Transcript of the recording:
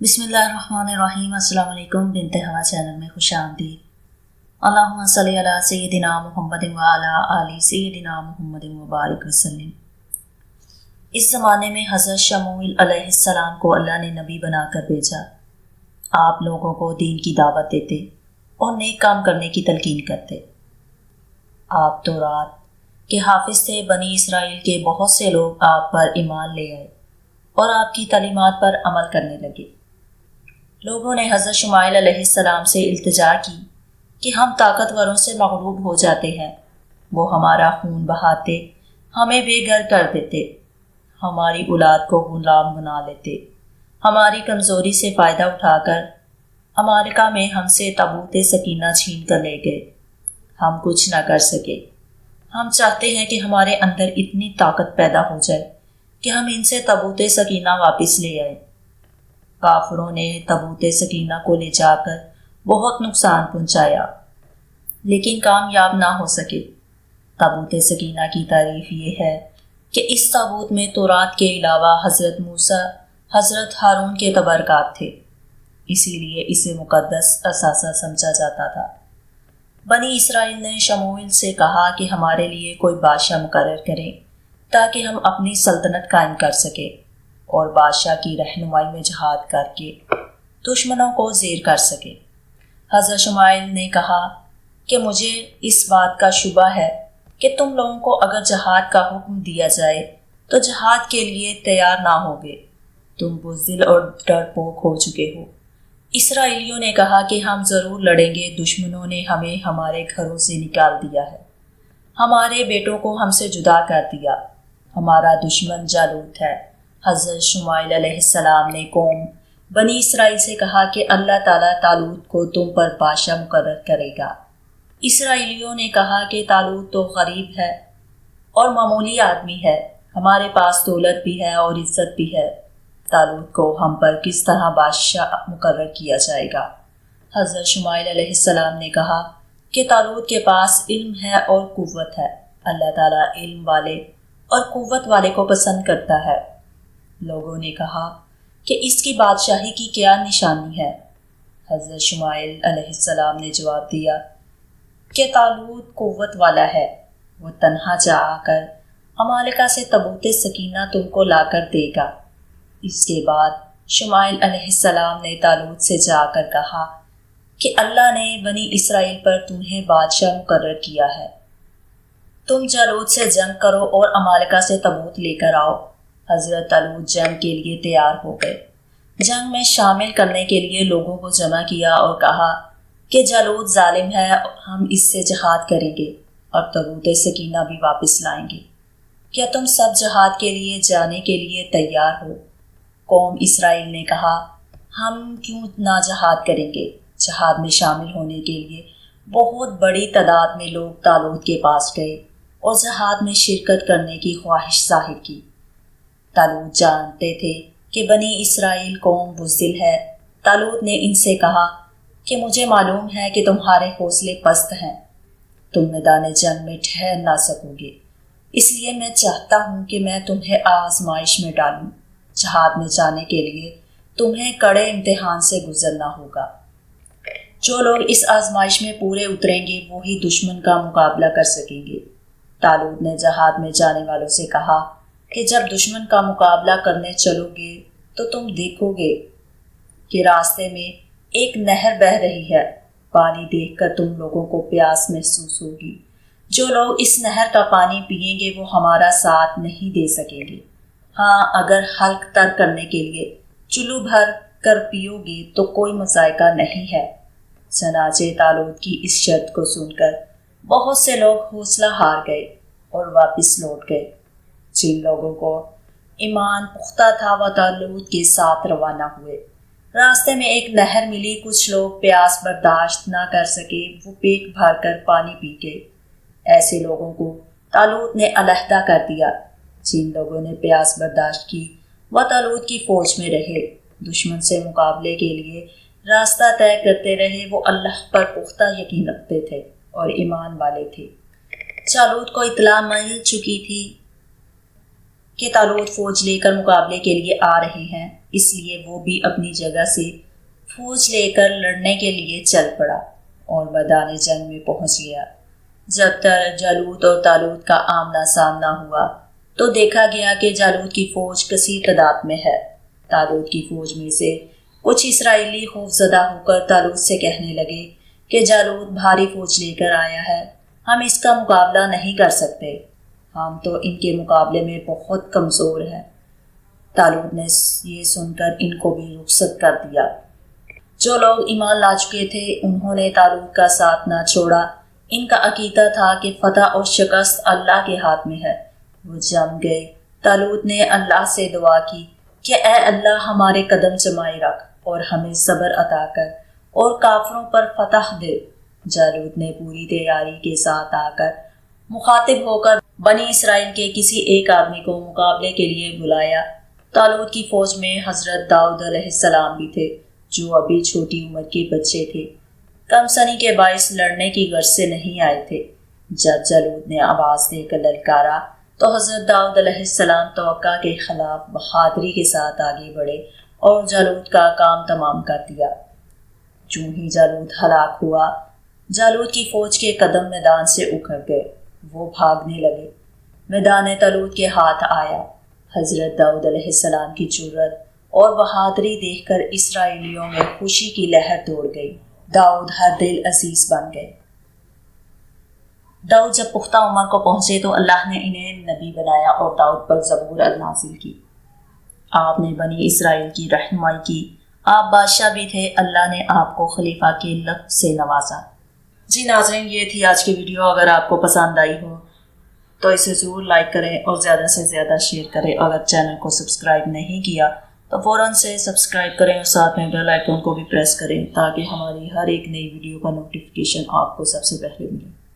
بسم اللہ الرحمن الرحیم۔ السلام علیکم۔ بنت ہوا چینل میں خوش آمدید۔ اللہم صلی علی سیدنا محمد وعلی آل سیدنا محمد مبارک وسلم۔ اس زمانے میں حضرت شموئیل علیہ السلام کو اللہ نے نبی بنا کر بھیجا۔ آپ لوگوں کو دین کی دعوت دیتے اور نیک کام کرنے کی تلقین کرتے۔ آپ تورات کے حافظ تھے۔ بنی اسرائیل کے بہت سے لوگ آپ پر ایمان لے آئے اور آپ کی تعلیمات پر عمل کرنے لگے۔ لوگوں نے حضرت شمائیل علیہ السلام سے التجا کی کہ ہم طاقتوروں سے مغلوب ہو جاتے ہیں، وہ ہمارا خون بہاتے، ہمیں بے گھر کر دیتے، ہماری اولاد کو غلام بنا لیتے، ہماری کمزوری سے فائدہ اٹھا کر امریکہ میں ہم سے تابوت سکینہ چھین کر لے گئے۔ ہم کچھ نہ کر سکے۔ ہم چاہتے ہیں کہ ہمارے اندر اتنی طاقت پیدا ہو جائے کہ ہم ان سے تابوت سکینہ واپس لے آئیں۔ کافروں نے تابوت سکینہ کو لے جا کر بہت نقصان پہنچایا، لیکن کامیاب نہ ہو سکے۔ تابوت سکینہ کی تعریف یہ ہے کہ اس تابوت میں تورات کے علاوہ حضرت موسیٰ، حضرت ہارون کے تبرکات تھے، اسی لیے اسے مقدس اثاثہ سمجھا جاتا تھا۔ بنی اسرائیل نے شموئیل سے کہا کہ ہمارے لیے کوئی بادشاہ مقرر کریں تاکہ ہم اپنی سلطنت قائم کر سکیں اور بادشاہ کی رہنمائی میں جہاد کر کے دشمنوں کو زیر کر سکے۔ حضرت شمائیل نے کہا کہ مجھے اس بات کا شبہ ہے کہ تم لوگوں کو اگر جہاد کا حکم دیا جائے تو جہاد کے لیے تیار نہ ہوگے، تم بزدل اور ڈرپوک ہو چکے ہو۔ اسرائیلیوں نے کہا کہ ہم ضرور لڑیں گے، دشمنوں نے ہمیں ہمارے گھروں سے نکال دیا ہے، ہمارے بیٹوں کو ہم سے جدا کر دیا، ہمارا دشمن جالوت ہے۔ حضرت شمائیل علیہ السلام نے قوم بنی اسرائیل سے کہا کہ اللہ تعالیٰ طالوت کو تم پر بادشاہ مقرر کرے گا۔ اسرائیلیوں نے کہا کہ طالوت تو غریب ہے اور معمولی آدمی ہے، ہمارے پاس دولت بھی ہے اور عزت بھی ہے، طالوت کو ہم پر کس طرح بادشاہ مقرر کیا جائے گا؟ حضرت شمائیل علیہ السلام نے کہا کہ طالوت کے پاس علم ہے اور قوت ہے، اللہ تعالیٰ علم والے اور قوت والے کو پسند کرتا ہے۔ لوگوں نے کہا کہ اس کی بادشاہی کی کیا نشانی ہے؟ حضرت شمائیل علیہ السلام نے جواب دیا کہ طالوت قوت والا ہے، وہ تنہا جا کر امریکہ سے تابوت سکینہ تم کو لا کر دے گا۔ اس کے بعد شمائیل علیہ السلام نے طالوت سے جا کر کہا کہ اللہ نے بنی اسرائیل پر تمہیں بادشاہ مقرر کیا ہے، تم جالوت سے جنگ کرو اور امریکہ سے تابوت لے کر آؤ۔ حضرت طالوت جنگ کے لیے تیار ہو گئے۔ جنگ میں شامل کرنے کے لیے لوگوں کو جمع کیا اور کہا کہ جالوت ظالم ہے، ہم اس سے جہاد کریں گے اور تابوت سکینہ بھی واپس لائیں گے۔ کیا تم سب جہاد کے لیے جانے کے لیے تیار ہو؟ قوم اسرائیل نے کہا ہم کیوں نہ جہاد کریں گے۔ جہاد میں شامل ہونے کے لیے بہت بڑی تعداد میں لوگ طالوت کے پاس گئے اور جہاد میں شرکت کرنے کی خواہش ظاہر کی۔ طالوت جانتے تھے کہ بنی اسرائیل قوم بزدل ہے۔ طالوت نے ان سے کہا کہ مجھے معلوم ہے کہ تمہارے حوصلے پست ہیں، تم میدان جنگ میں ٹھہر نہ سکو گے، اس لیے میں چاہتا ہوں کہ میں تمہیں آزمائش میں ڈالوں۔ جہاد میں جانے کے لیے تمہیں کڑے امتحان سے گزرنا ہوگا۔ جو لوگ اس آزمائش میں پورے اتریں گے وہی دشمن کا مقابلہ کر سکیں گے۔ طالوت نے جہاد میں جانے والوں سے کہا کہ جب دشمن کا مقابلہ کرنے چلو گے تو تم دیکھو گے کہ راستے میں ایک نہر بہہ رہی ہے، پانی دیکھ کر تم لوگوں کو پیاس محسوس ہوگی۔ جو لوگ اس نہر کا پانی پئیں گے وہ ہمارا ساتھ نہیں دے سکیں گے، ہاں اگر حلق تر کرنے کے لیے چلو بھر کر پیو گے تو کوئی مذائقہ نہیں ہے۔ چنانچہ طالوت کی اس شرط کو سن کر بہت سے لوگ حوصلہ ہار گئے اور واپس لوٹ گئے۔ جن لوگوں کو ایمان پختہ تھا وہ طالوت کے ساتھ روانہ ہوئے۔ راستے میں ایک نہر ملی، کچھ لوگ پیاس برداشت نہ کر سکے، وہ پیٹ بھر کر پانی پی گئے۔ ایسے لوگوں کو طالوت نے علیحدہ کر دیا۔ جن لوگوں نے پیاس برداشت کی وہ طالوت کی فوج میں رہے، دشمن سے مقابلے کے لیے راستہ طے کرتے رہے، وہ اللہ پر پختہ یقین رکھتے تھے اور ایمان والے تھے۔ جالوت کو اطلاع مل چکی تھی کہ طالوت فوج لے کر مقابلے کے لیے آ رہے ہیں، اس لیے وہ بھی اپنی جگہ سے فوج لے کر لڑنے کے لیے چل پڑا اور میدان جنگ میں پہنچ گیا۔ جب جالوت اور طالوت کا آمنا سامنا ہوا تو دیکھا گیا کہ جالوت کی فوج کثیر تعداد میں ہے۔ طالوت کی فوج میں سے کچھ اسرائیلی خوفزدہ ہو کر طالوت سے کہنے لگے کہ جالوت بھاری فوج لے کر آیا ہے، ہم اس کا مقابلہ نہیں کر سکتے، ہم تو ان کے مقابلے میں بہت کمزور ہیں۔ طالوت نے یہ سن کر ان کو بھی رخصت کر دیا۔ جو لوگ ایمان لا چکے تھے انہوں نے طالوت کا ساتھ نہ چھوڑا۔ ان کا عقیدہ تھا کہ فتح اور شکست اللہ کے ہاتھ میں ہے۔ وہ جم گئے۔ طالوت نے اللہ سے دعا کی کہ اے اللہ ہمارے قدم جمائے رکھ اور ہمیں صبر عطا کر اور کافروں پر فتح دے۔ جالوت نے پوری تیاری کے ساتھ آ کر مخاطب ہو کر بنی اسرائیل کے کسی ایک آدمی کو مقابلے کے لیے بلایا۔ طالوت کی فوج میں حضرت داؤد علیہ السلام بھی تھے جو ابھی چھوٹی عمر کے بچے تھے، کم سنی کے باعث لڑنے کی غرض سے نہیں آئے تھے۔ جب جالوت نے آواز دے کر للکارا تو حضرت داؤد علیہ السلام توقع کے خلاف بہادری کے ساتھ آگے بڑھے اور جالوت کا کام تمام کر دیا۔ چوں ہی جالوت ہلاک ہوا، جالوت کی فوج کے قدم میدان سے اکھڑ گئے، وہ بھاگنے لگے۔ میدان طالوت کے ہاتھ آیا۔ حضرت داؤد علیہ السلام کی جرأت اور بہادری دیکھ کر اسرائیلیوں میں خوشی کی لہر دوڑ گئی۔ داؤد ہر دل عزیز بن گئے۔ داؤد جب پختہ عمر کو پہنچے تو اللہ نے انہیں نبی بنایا اور داؤد پر زبور نازل کی۔ آپ نے بنی اسرائیل کی رہنمائی کی، آپ بادشاہ بھی تھے، اللہ نے آپ کو خلیفہ کے لقب سے نوازا۔ جی ناظرین، یہ تھی آج کی ویڈیو۔ اگر آپ کو پسند آئی ہو تو اسے ضرور لائک کریں اور زیادہ سے زیادہ شیئر کریں۔ اگر چینل کو سبسکرائب نہیں کیا تو فوراً سے سبسکرائب کریں اور ساتھ میں بیل آئیکن کو بھی پریس کریں تاکہ ہماری ہر ایک نئی ویڈیو کا نوٹیفیکیشن آپ کو سب سے پہلے ملے۔